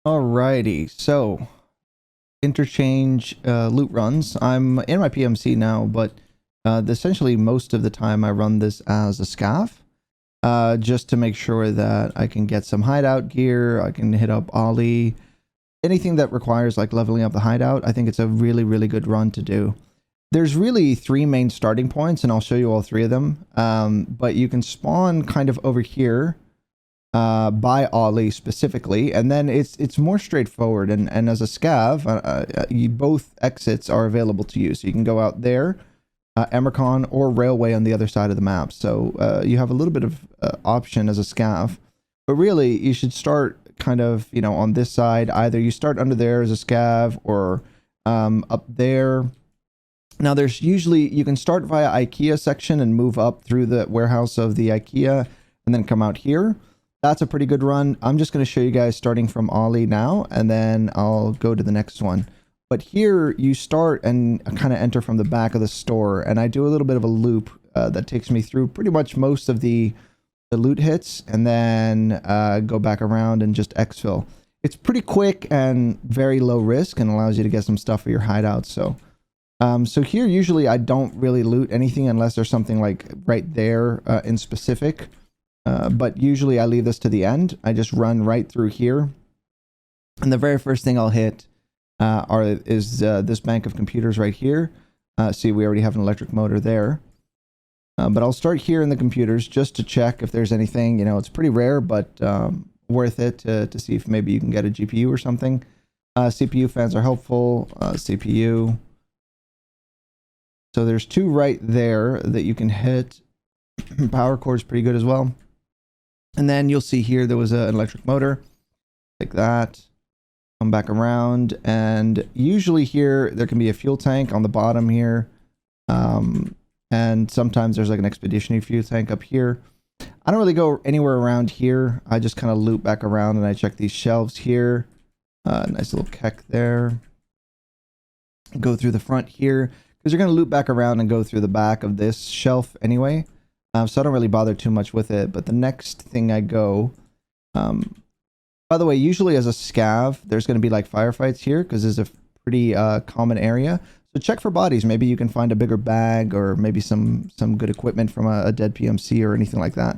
Alrighty, so interchange loot runs. I'm in my PMC now, but essentially most of the time I run this as a SCAV, just to make sure that I can get some hideout gear. I can hit up Ollie, anything that requires like leveling up the hideout. I think it's a really, really good run to do. There's really three main starting points, and I'll show you all three of them. But you can spawn kind of over here by Ollie specifically, and then it's more straightforward. And as a SCAV, both exits are available to you, so you can go out there, Emercon or Railway on the other side of the map. So you have a little bit of option as a SCAV, but really you should start kind of on this side. Either you start under there as a SCAV or up there. Now there's usually, you can start via IKEA section and move up through the warehouse of the IKEA and then come out here. That's a pretty good run. I'm just going to show you guys starting from Ollie now, and then I'll go to the next one. But here you start and kind of enter from the back of the store, and I do a little bit of a loop that takes me through pretty much most of the loot hits, and then go back around and just exfil. It's pretty quick and very low risk and allows you to get some stuff for your hideout. So here usually I don't really loot anything unless there's something like right there in specific. But usually I leave this to the end. I just run right through here. And the very first thing I'll hit is this bank of computers right here. See, we already have an electric motor there. But I'll start here in the computers just to check if there's anything. It's pretty rare, but worth it to see if maybe you can get a GPU or something. CPU fans are helpful. CPU. So there's two right there that you can hit. Power cord is pretty good as well. And then you'll see here there was an electric motor. Like that. Come back around. And usually here there can be a fuel tank on the bottom here. And sometimes there's like an expeditionary fuel tank up here. I don't really go anywhere around here. I just kind of loop back around and I check these shelves here. Nice little keck there. Go through the front here, because you're going to loop back around and go through the back of this shelf anyway. So I don't really bother too much with it. But the next thing I go, by the way, usually as a SCAV, there's going to be like firefights here because it's a pretty common area. So check for bodies. Maybe you can find a bigger bag or maybe some good equipment from a dead PMC or anything like that.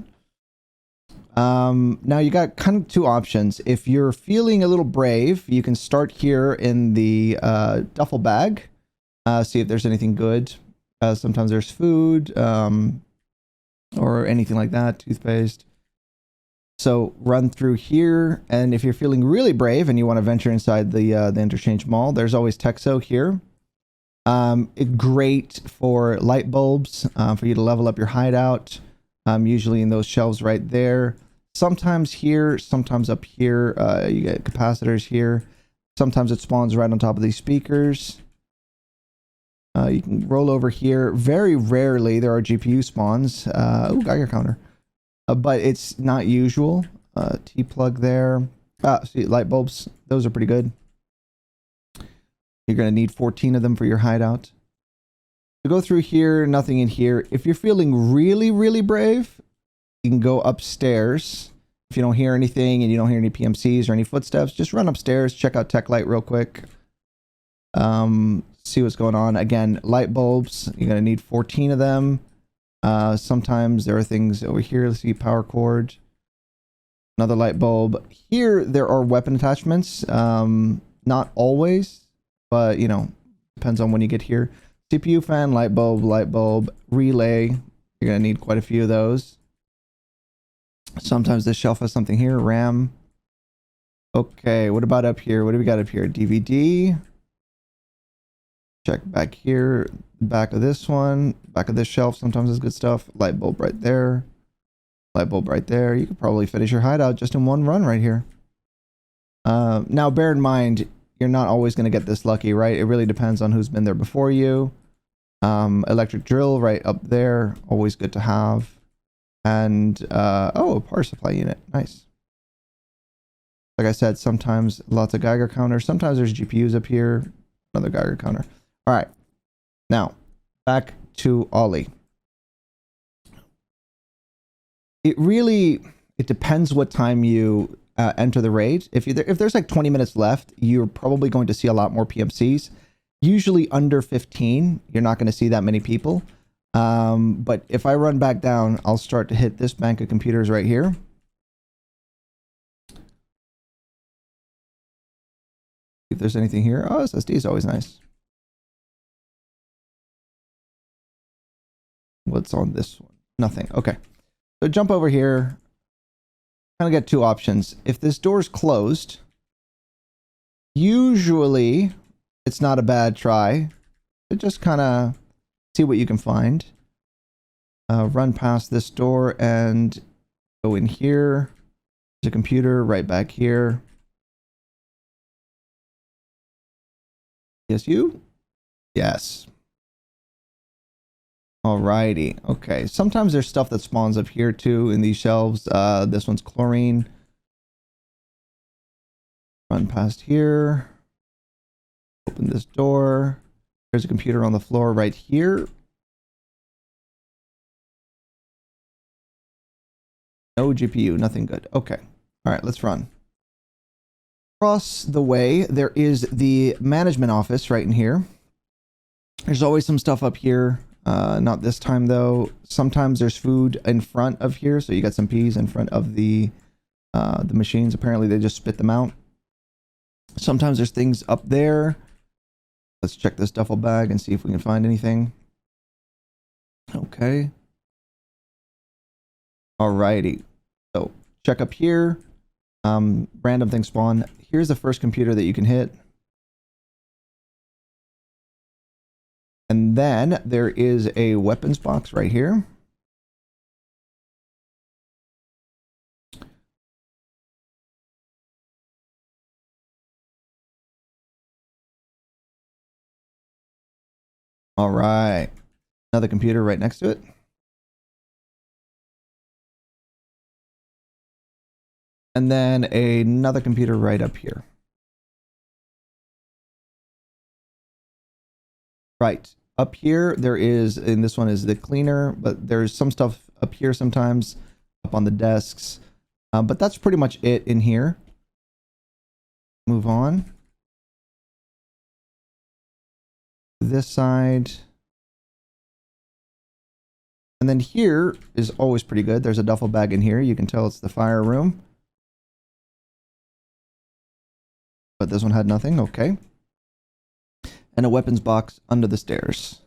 Now you got kind of two options. If you're feeling a little brave, you can start here in the duffel bag. See if there's anything good. Sometimes there's food or anything like that, toothpaste. So run through here, and if you're feeling really brave and you want to venture inside the Interchange Mall, there's always Texo here. It's great for light bulbs, for you to level up your hideout. Usually in those shelves right there. Sometimes here, sometimes up here. You get capacitors here. Sometimes it spawns right on top of these speakers. You can roll over here. Very rarely there are GPU spawns. Oh, Geiger counter. But it's not usual. T-plug there. See, light bulbs. Those are pretty good. You're going to need 14 of them for your hideout. To go through here, nothing in here. If you're feeling really, really brave, you can go upstairs. If you don't hear anything and you don't hear any PMCs or any footsteps, just run upstairs, check out Tech Light real quick. See what's going on. Again, light bulbs, you're going to need 14 of them. Sometimes there are things over here. Let's see, power cord. Another light bulb. Here, there are weapon attachments. Not always, but, depends on when you get here. CPU fan, light bulb, relay. You're going to need quite a few of those. Sometimes this shelf has something here. RAM. Okay, what about up here? What do we got up here? DVD. Check back here. Back of this one. Back of this shelf sometimes is good stuff. Light bulb right there. Light bulb right there. You could probably finish your hideout just in one run right here. Now, bear in mind, you're not always going to get this lucky, right? It really depends on who's been there before you. Electric drill right up there. Always good to have. And, oh, a power supply unit. Nice. Like I said, sometimes lots of Geiger counters. Sometimes there's GPUs up here. Another Geiger counter. All right. Now, back to Ollie. It depends what time you enter the raid. If there's like 20 minutes left, you're probably going to see a lot more PMCs. Usually under 15, you're not going to see that many people. But if I run back down, I'll start to hit this bank of computers right here. If there's anything here. Oh, SSD is always nice. What's on this one? Nothing. Okay. So jump over here. Kind of get two options. If this door is closed, usually it's not a bad try. But just kind of see what you can find. Run past this door and go in here. There's a computer right back here. Yes, you? Yes. Alrighty. Okay. Sometimes there's stuff that spawns up here too in these shelves. This one's chlorine. Run past here. Open this door. There's a computer on the floor right here. No GPU. Nothing good. Okay. Alright, let's run. Across the way, there is the management office right in here. There's always some stuff up here. Not this time though. Sometimes there's food in front of here, so you got some peas in front of the machines. Apparently they just spit them out. Sometimes there's things up there. Let's check this duffel bag and see if we can find anything. Okay. Alrighty. So check up here. Random things spawn. Here's the first computer that you can hit. And then there is a weapons box right here. All right. Another computer right next to it. And then another computer right up here. Right. Up here, there is, and this one is the cleaner, but there's some stuff up here sometimes, up on the desks. But that's pretty much it in here. Move on. This side. And then here is always pretty good. There's a duffel bag in here. You can tell it's the fire room. But this one had nothing. Okay. And a weapons box under the stairs.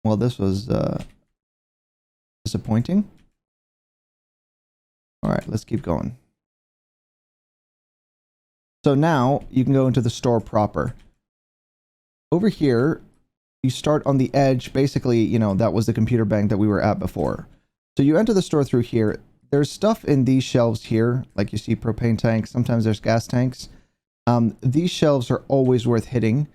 Well, this was disappointing. All right, let's keep going. So now you can go into the store proper. Over here, you start on the edge. Basically, you know, that was the computer bank that we were at before. So you enter the store through here. There's stuff in these shelves here, like you see propane tanks. Sometimes there's gas tanks. These shelves are always worth hitting,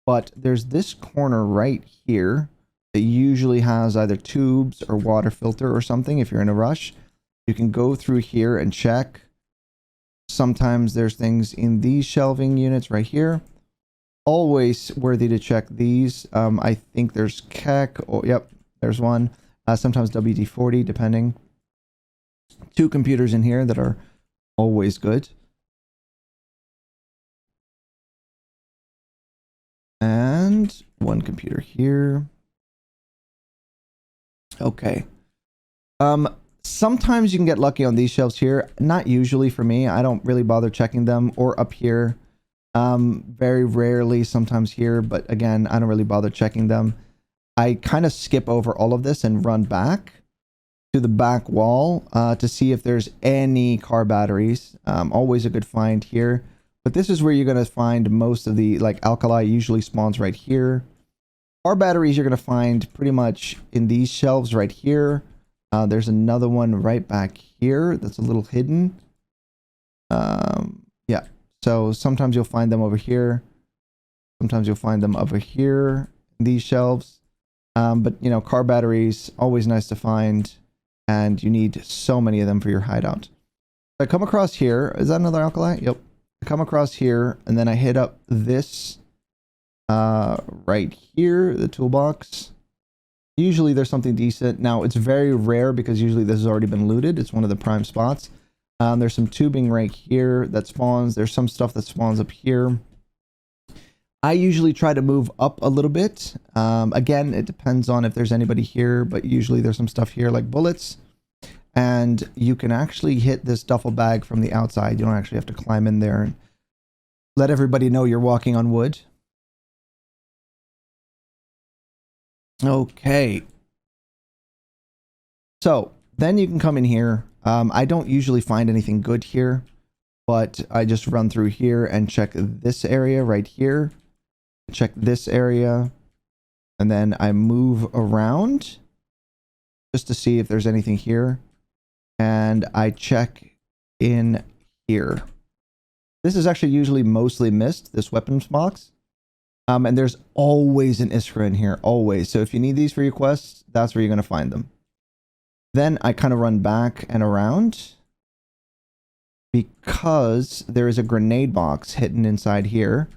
but there's this corner right here that usually has either tubes or water filter or something. If you're in a rush, you can go through here and check. Sometimes there's things in these shelving units right here. Always worthy to check these. I think there's KEK. Oh, yep, there's one. Sometimes WD-40, depending. Two computers in here that are always good. And one computer here. Okay. Sometimes you can get lucky on these shelves here. Not usually for me. I don't really bother checking them. Or up here. Very rarely, sometimes here. But again, I don't really bother checking them. I kind of skip over all of this and run back to the back wall to see if there's any car batteries. Always a good find here. But this is where you're going to find most of the, like, alkali usually spawns right here. Car batteries you're going to find pretty much in these shelves right here. There's another one right back here that's a little hidden. Yeah, so sometimes you'll find them over here. Sometimes you'll find them over here in these shelves. But, you know, car batteries, always nice to find. And you need so many of them for your hideout. I come across here. Is that another alkali? Yep. I come across here, and then I hit up this right here, the toolbox. Usually there's something decent. Now it's very rare because usually this has already been looted. It's one of the prime spots. There's some tubing right here that spawns. There's some stuff that spawns up here. I usually try to move up a little bit. Again, it depends on if there's anybody here, but usually there's some stuff here like bullets. And you can actually hit this duffel bag from the outside. You don't actually have to climb in there and let everybody know you're walking on wood. Okay. So then you can come in here. I don't usually find anything good here, but I just run through here and check this area right here. Check this area. And then I move around just to see if there's anything here. And I check in here. This is actually usually mostly missed, this weapons box. And there's always an Iskra in here, always. So if you need these for your quests, that's where you're going to find them. Then I kind of run back and around because there is a grenade box hidden inside here.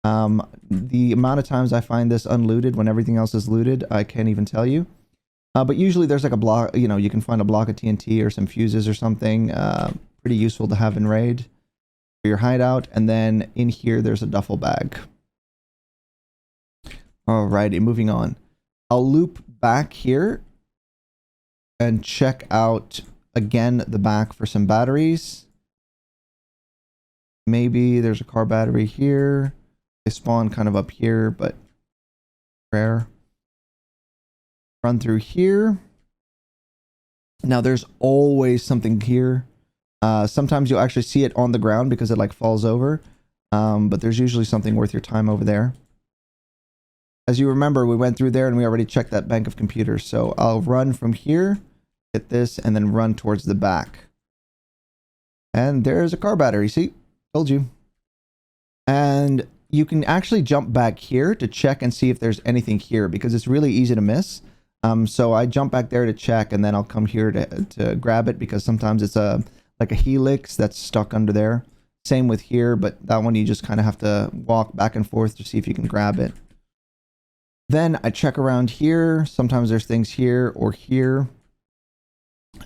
The amount of times I find this unlooted when everything else is looted, I can't even tell you. But usually there's like a block, you know, you can find a block of TNT or some fuses or something. Pretty useful to have in raid for your hideout. And then in here, there's a duffel bag. Alrighty, moving on. I'll loop back here and check out again the back for some batteries. Maybe there's a car battery here. They spawn kind of up here, but rare. Run through here. Now there's always something here. Sometimes you'll actually see it on the ground because it like falls over. But there's usually something worth your time over there. As you remember, we went through there and we already checked that bank of computers. So I'll run from here, hit this, and then run towards the back. And there's a car battery. See? Told you. And you can actually jump back here to check and see if there's anything here because it's really easy to miss. So I jump back there to check and then I'll come here to grab it because sometimes it's like a helix that's stuck under there. Same with here, but that one you just kind of have to walk back and forth to see if you can grab it. Then I check around here. Sometimes there's things here or here.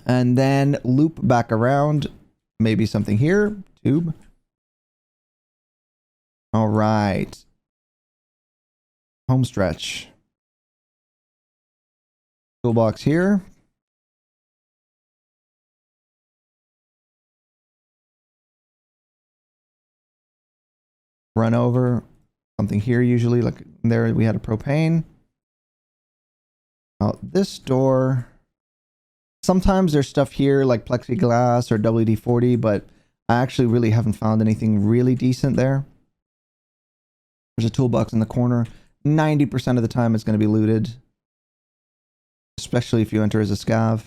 And then loop back around. Maybe something here. Tube. All right. Home stretch. Toolbox here. Run over. Something here usually, like there we had a propane. Out this door. Sometimes there's stuff here like plexiglass or WD-40, but I actually really haven't found anything really decent there. There's a toolbox in the corner. 90% of the time it's going to be looted. Especially if you enter as a SCAV.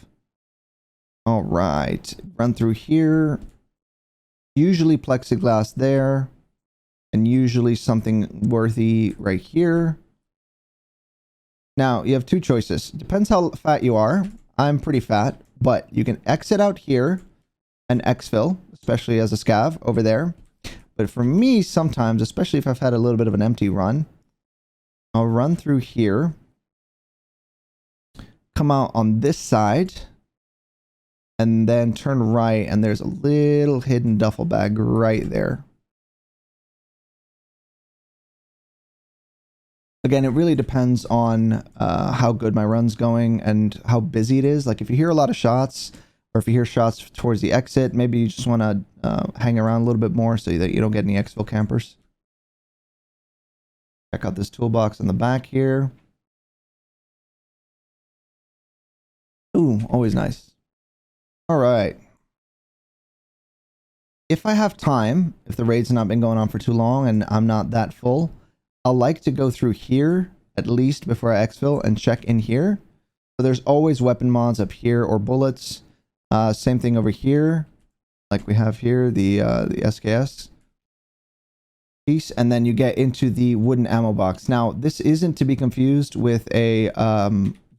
Alright. Run through here. Usually plexiglass there. And usually something worthy right here. Now, you have two choices. Depends how fat you are. I'm pretty fat, but you can exit out here and exfil, especially as a SCAV over there. But for me, sometimes, especially if I've had a little bit of an empty run, I'll run through here, come out on this side, and then turn right, and there's a little hidden duffel bag right there. Again, it really depends on how good my run's going and how busy it is. Like if you hear a lot of shots or if you hear shots towards the exit, maybe you just want to hang around a little bit more so that you don't get any exfil campers. Check out this toolbox in the back here. Ooh, always nice. All right. If I have time, if the raid's not been going on for too long and I'm not that full, I'll like to go through here at least before I exfil and check in here. So there's always weapon mods up here or bullets. Same thing over here, like we have here, the SKS piece, and then you get into the wooden ammo box. Now, this isn't to be confused with a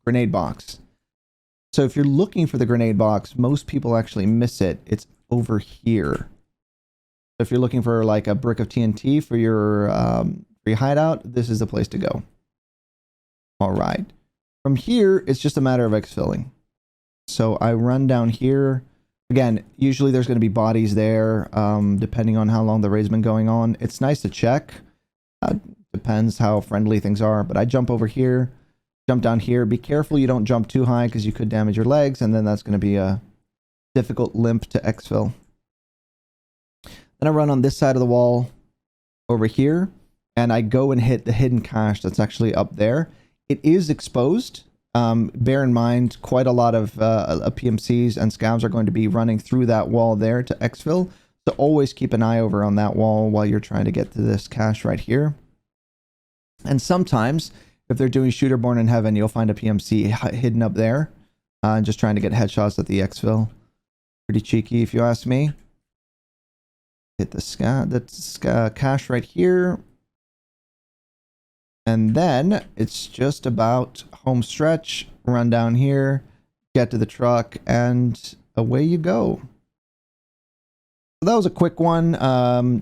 grenade box. So if you're looking for the grenade box, most people actually miss it. It's over here. If you're looking for like a brick of TNT for your hideout, this is the place to go. All right. From here, it's just a matter of exfilling. So I run down here. Again, usually there's going to be bodies there, depending on how long the raid's been going on. It's nice to check. Depends how friendly things are. But I jump over here, jump down here. Be careful you don't jump too high because you could damage your legs, and then that's going to be a difficult limp to exfil. Then I run on this side of the wall over here, and I go and hit the hidden cache that's actually up there. It is exposed. Bear in mind, quite a lot of PMCs and SCAVs are going to be running through that wall there to exfil. So always keep an eye over on that wall while you're trying to get to this cache right here. And sometimes, if they're doing Shooter Born in Heaven, you'll find a PMC hidden up there, just trying to get headshots at the exfil. Pretty cheeky, if you ask me. Hit the SCAV cache right here. And then it's just about home stretch, run down here, get to the truck, and away you go. So that was a quick one.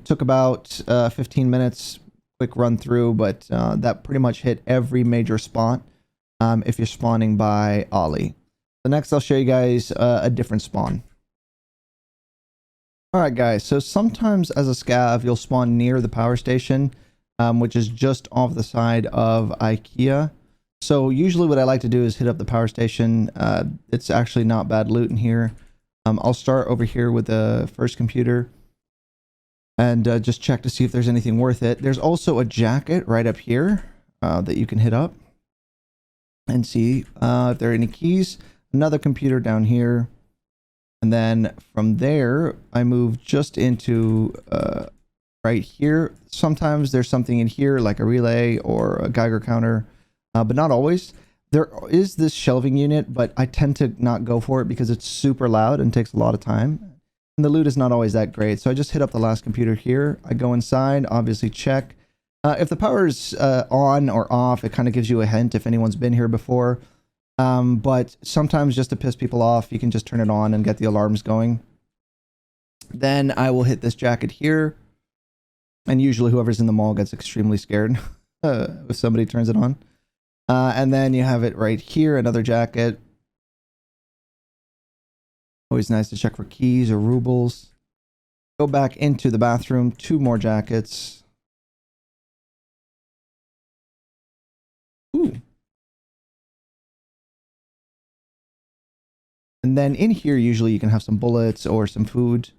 Took about 15 minutes, quick run through, but that pretty much hit every major spot if you're spawning by Ollie. So next I'll show you guys a different spawn. Alright guys, so sometimes as a SCAV you'll spawn near the power station, which is just off the side of IKEA. So usually what I like to do is hit up the power station. It's actually not bad loot in here. I'll start over here with the first computer and just check to see if there's anything worth it. There's also a jacket right up here that you can hit up and see if there are any keys. Another computer down here. And then from there, I move just into right here. Sometimes there's something in here like a relay or a Geiger counter, but not always. There is this shelving unit, but I tend to not go for it because it's super loud and takes a lot of time. And the loot is not always that great. So I just hit up the last computer here. I go inside, obviously check. If the power's on or off, it kind of gives you a hint if anyone's been here before. But sometimes just to piss people off, you can just turn it on and get the alarms going. Then I will hit this jacket here. And usually whoever's in the mall gets extremely scared if somebody turns it on. And then you have it right here, another jacket. Always nice to check for keys or rubles. Go back into the bathroom, 2 more jackets. Ooh. And then in here, usually you can have some bullets or some food.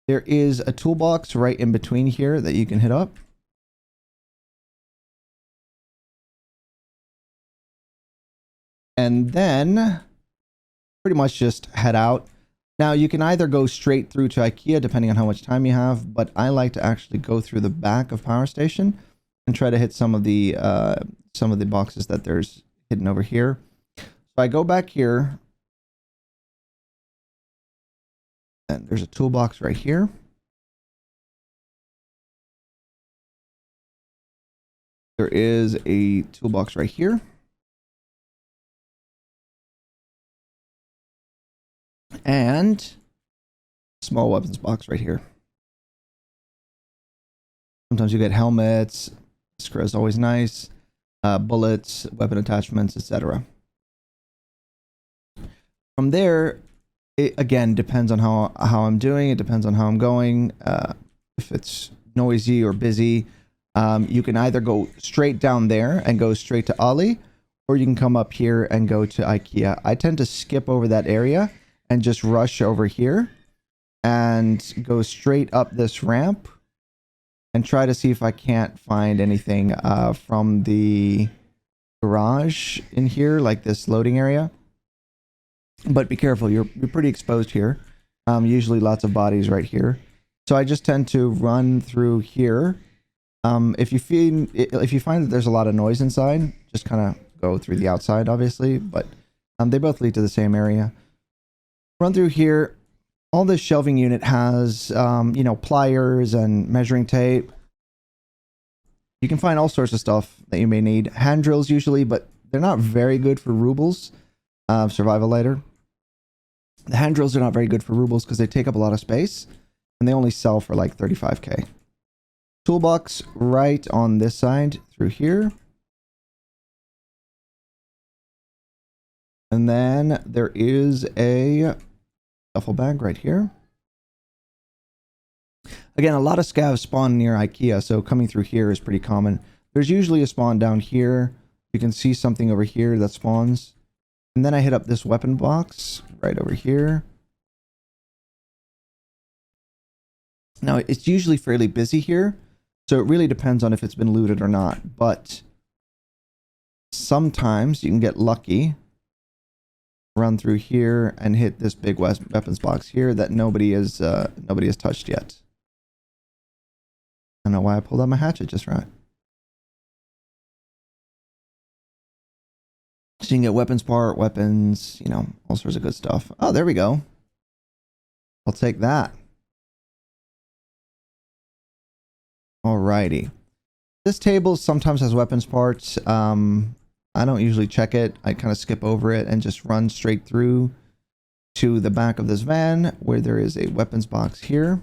There is a toolbox right in between here that you can hit up. And then pretty much just head out. Now you can either go straight through to IKEA depending on how much time you have, but I like to actually go through the back of Power Station and try to hit some of the boxes that there's hidden over here. So I go back here. And there's a toolbox right here. There is a toolbox right here. And small weapons box right here. Sometimes you get helmets. Screw is always nice. Bullets, weapon attachments, etc. From there, it again depends on how I'm doing. It depends on how I'm going. If it's noisy or busy, you can either go straight down there and go straight to Ollie, or you can come up here and go to IKEA. I tend to skip over that area and just rush over here and go straight up this ramp and try to see if I can't find anything from the garage in here, like this loading area. But be careful, you're pretty exposed here. Usually lots of bodies right here. So I just tend to run through here. If you find that there's a lot of noise inside, just kind of go through the outside, obviously. But they both lead to the same area. Run through here. All this shelving unit has, you know, pliers and measuring tape. You can find all sorts of stuff that you may need. Hand drills usually, but they're not very good for rubles. Survival lighter. The hand drills are not very good for rubles because they take up a lot of space and they only sell for like 35k. Toolbox right on this side through here. And then there is a duffel bag right here. Again, a lot of scavs spawn near IKEA, so coming through here is pretty common. There's usually a spawn down here. You can see something over here that spawns. And then I hit up this weapon box right over here. Now, it's usually fairly busy here, so it really depends on if it's been looted or not. But sometimes you can get lucky, run through here and hit this big weapons box here that nobody has touched yet. I don't know why I pulled out my hatchet just right. So you can get weapons part, weapons, you know, all sorts of good stuff. Oh, there we go. I'll take that. Alrighty. This table sometimes has weapons parts. I don't usually check it. I kind of skip over it and just run straight through to the back of this van where there is a weapons box here.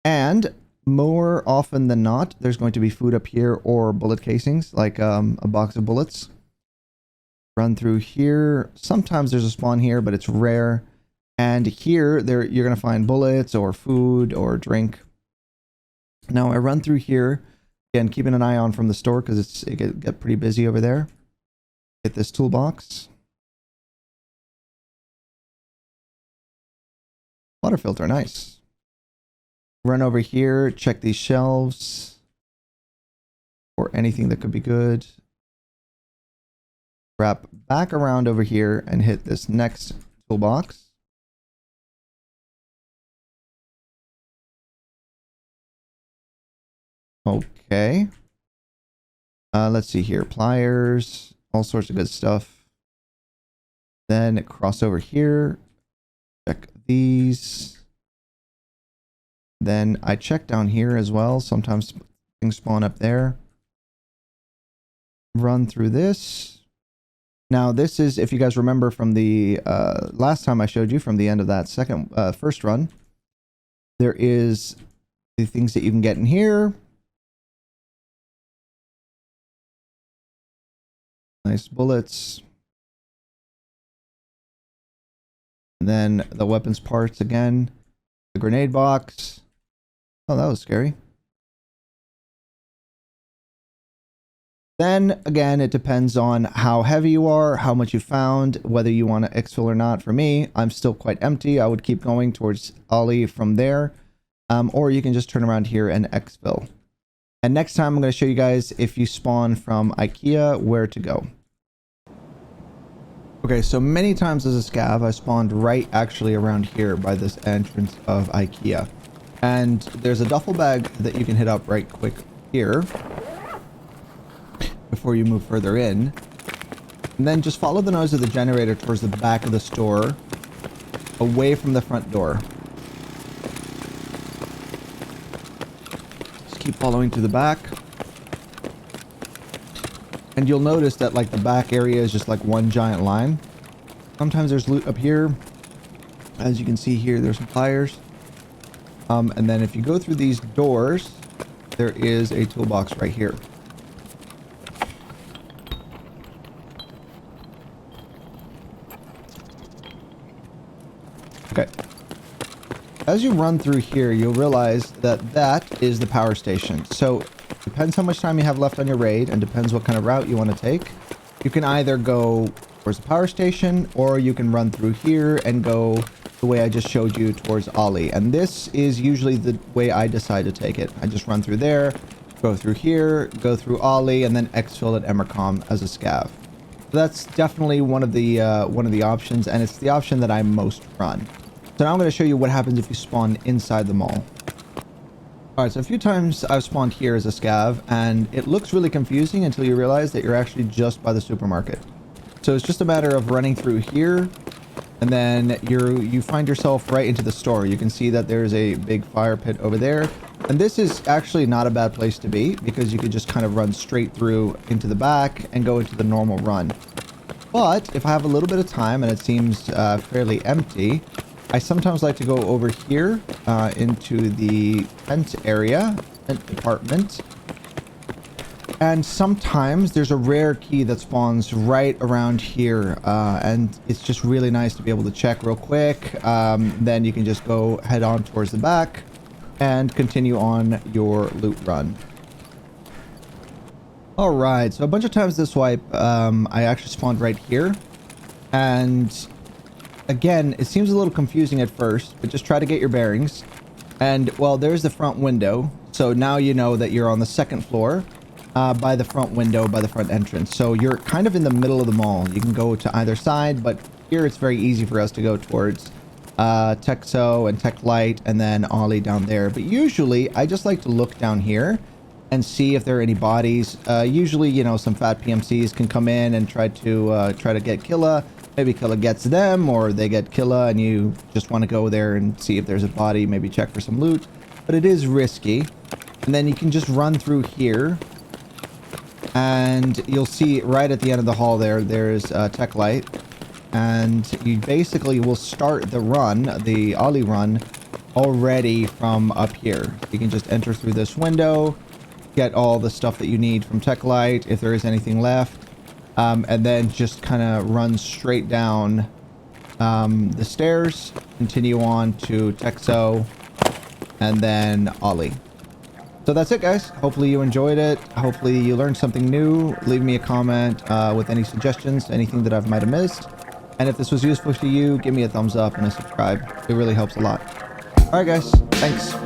And more often than not, there's going to be food up here or bullet casings, like a box of bullets. Run through here. Sometimes there's a spawn here, but it's rare. And here, you're going to find bullets or food or drink. Now, I run through here. Again, keeping an eye on from the store because it get pretty busy over there. Hit this toolbox. Water filter, nice. Run over here, check these shelves or anything that could be good. Wrap back around over here and hit this next toolbox. Okay. Let's see here. Pliers, all sorts of good stuff. Then cross over here. Check these. Then I check down here as well. Sometimes things spawn up there. Run through this. Now this is, if you guys remember from the last time I showed you from the end of that first run, there is the things that you can get in here. Nice bullets. And then the weapons parts again. The grenade box. Oh, that was scary. Then again, it depends on how heavy you are, how much you found, whether you want to exfil or not. For me, I'm still quite empty. I would keep going towards Ollie from there. Or you can just turn around here and exfil. And next time I'm going to show you guys, if you spawn from IKEA, where to go. Okay, so many times as a scav, I spawned right actually around here by this entrance of IKEA. And there's a duffel bag that you can hit up right quick here before you move further in. And then just follow the nose of the generator towards the back of the store, away from the front door. Just keep following to the back. And you'll notice that like the back area is just like one giant line. Sometimes there's loot up here. As you can see here, there's some pliers. And then if you go through these doors, there is a toolbox right here. Okay. As you run through here, you'll realize that that is the power station. So depends how much time you have left on your raid and depends what kind of route you want to take. You can either go towards the power station or you can run through here and go the way I just showed you towards Ollie. And this is usually the way I decide to take it. I just run through there, go through here, go through Ollie, and then exfil at Emercom as a scav. So that's definitely one of the options, and it's the option that I most run. So now I'm going to show you what happens if you spawn inside the mall. Alright, so a few times I've spawned here as a scav, and it looks really confusing until you realize that you're actually just by the supermarket. So it's just a matter of running through here, and then you find yourself right into the store. You can see that there's a big fire pit over there, and this is actually not a bad place to be, because you could just kind of run straight through into the back and go into the normal run. But if I have a little bit of time and it seems fairly empty, I sometimes like to go over here into the tent area, tent department. And sometimes there's a rare key that spawns right around here, and it's just really nice to be able to check real quick. Then you can just go head on towards the back and continue on your loot run. All right, so a bunch of times this wipe, I actually spawned right here, and again, it seems a little confusing at first, but just try to get your bearings. And well, there's the front window, so now you know that you're on the second floor. By the front window, by the front entrance. So you're kind of in the middle of the mall. You can go to either side, but here it's very easy for us to go towards Texo and Tech Light and then Ollie down there. But usually I just like to look down here and see if there are any bodies. Usually, you know, some fat PMCs can come in and try to get Killa. Maybe Killa gets them, or they get Killa and you just want to go there and see if there's a body, maybe check for some loot. But it is risky. And then you can just run through here. And you'll see right at the end of the hall there's Tech Light. And you basically will start the run, the Ollie run, already from up here. You can just enter through this window, get all the stuff that you need from Tech Light, if there is anything left. And then just kind of run straight down the stairs, continue on to Texo, and then Ollie. So that's it, guys. Hopefully you enjoyed it. Hopefully you learned something new. Leave me a comment with any suggestions, anything that I might have missed. And if this was useful to you, give me a thumbs up and a subscribe. It really helps a lot. All right, guys. Thanks.